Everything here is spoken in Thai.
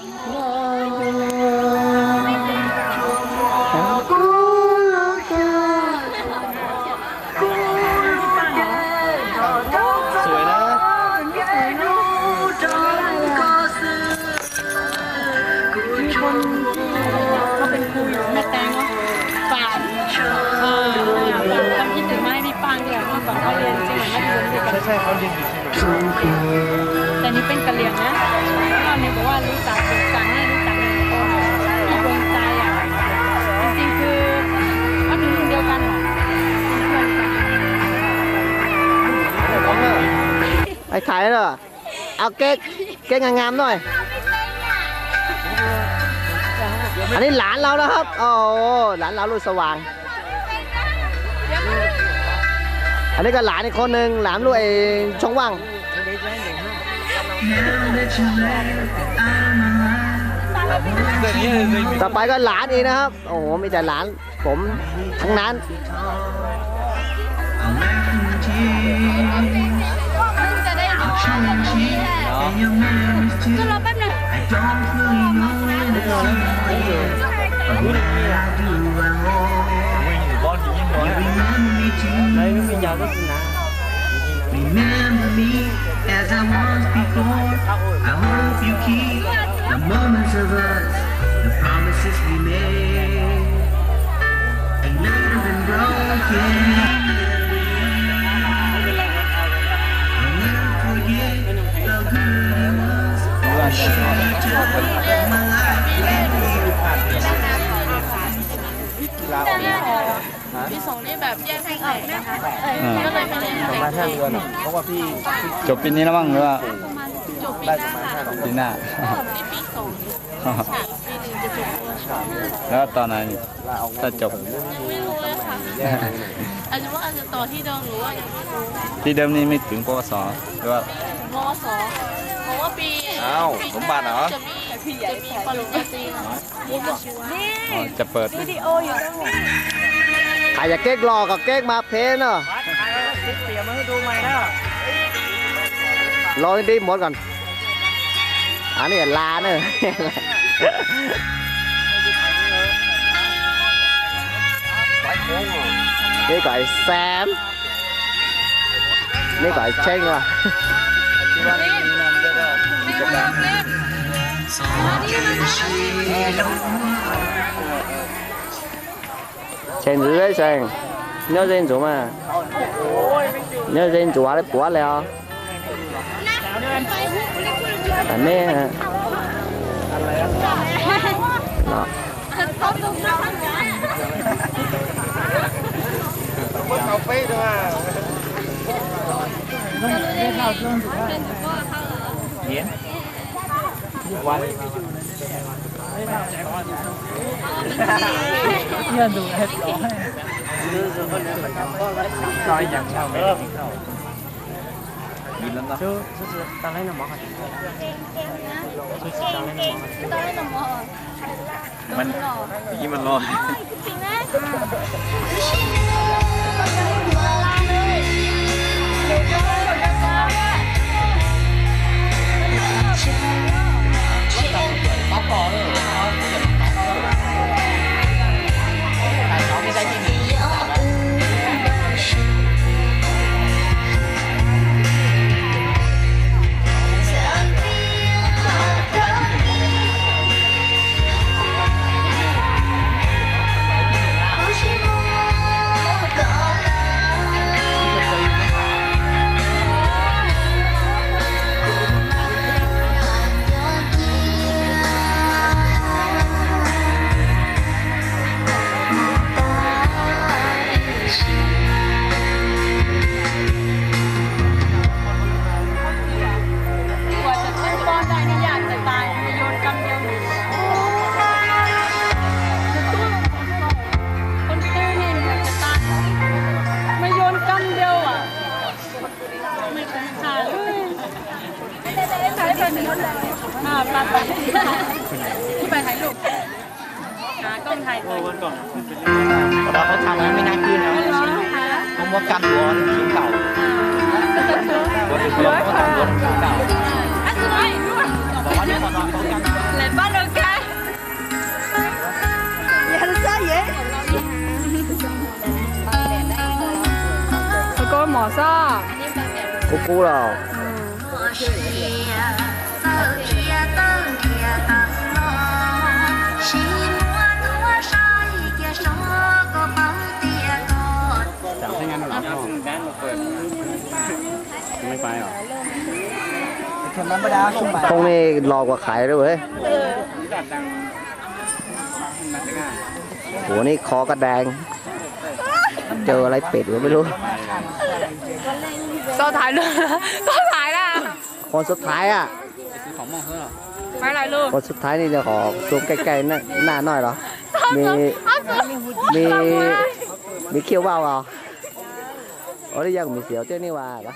สวยนะมีคนเขาเป็นครูอยู่แม่แตงฝากความคิดถึงมาให้พี่ปางเดี๋ยวเมื่อก่อนเขาเรียนจริงเหมือนมัธยมด้วยกัน ใช่เขาเรียนอยู่ที่ไหน แต่นี่เป็นกะเหรี่ยงนะก็เนี่ยบอกว่ารู้จักถูกสั่งให้รู้จักหนึ่งคนที่ดวงใจอ่ะจริงๆคือเขาเป็นรุ่นเดียวกันเหรอเพื่อนกัน ไปขายเหรอเอาเก๊กงามๆหน่อยอันนี้หลานเรานะครับโอ้หลานเราลูกสว่างอันนี้ก็หลานอีกคนหนึ่งหลานลูกไอ้ช่องว่างต่อไปก็หลานอีกนะครับโอ้โหมีแต่หลานผมทั้งนั้นจะได้ดูก็รอแป๊บนึงRemember me as I was before. I hope you keep the moments of us, the promises we made. Ain't never been broken. I'll never forget the good it was. The shelter of my life when we were พี่สองนี่แบบแยกให้ออกนะคะก็เลยมาเรียน ประมาณ5 เดือนเพราะว่าพี่ จบปีนี้แล้วมั้งหรือว่า จบปี ได้ ห ประ น้า มาณ ค่ะ ปีหน้า นี่ปีสองฉากปีหนึ่งจะจบแล้ว แล้วตอนนั้นถ้าจบ ยังไม่รู้เลยค่ะอาจจะว่าอาจจะต่อที่เดิมหรือว่ายังไม่รู้ ที่เดิมนี่ไม่ถึงปวสหรือว่า มสเพราะว่าปี อ้าวสมบัติเหรอ จะมีปริญญาตรีนี่อาชีวะ อ๋อจะเปิด ใครจะเก๊กรอกับเก๊กมาเพนเนาะรอดีหมดก่อนอันนี้ลาเนอะนี่ก่อยแซมนี่ก่อยเช่งว่ะเช่งหรือเช่งnhớ tên chủ mà nhớ tên chủ đấy bỏ leo à mẹ đó coi nhận sao mẹ nhìn lên đó chứ tao lấy nó mỏ mình gì mình loที่ไปถ่ายรูปกล้องถ่ายตัว เราเขาทำแล้วไม่น่าขึ้นนะผมว่ากันหัวถึงเก่าหัวถึงเก่า อันสุดท้ายด้วย บอกว่าเนี่ยพอนอนเขากัน เลยไป อซ่อ กูกูหรอ จังใช้งานหลังห้องไม่ไปหรอธรรมดาขึ้นไป ตรงนี้หลอกกว่าขายด้วยเว้ยโหนี่คอกระแดง เจออะไรเป็ดวะไม่รู้ ซ่อถ่ายเลยซ่อถ่ายละ คนสุดท้ายอ่ะ ไปไหนลูก คนสุดท้ายนี่จะขอซูมใกล้ๆหน้าหน่อยเหรอ มีเขี้ยวว่าวเหรออ๋อได้ยังมีเสียวเจ้านี่ว่าเหรอ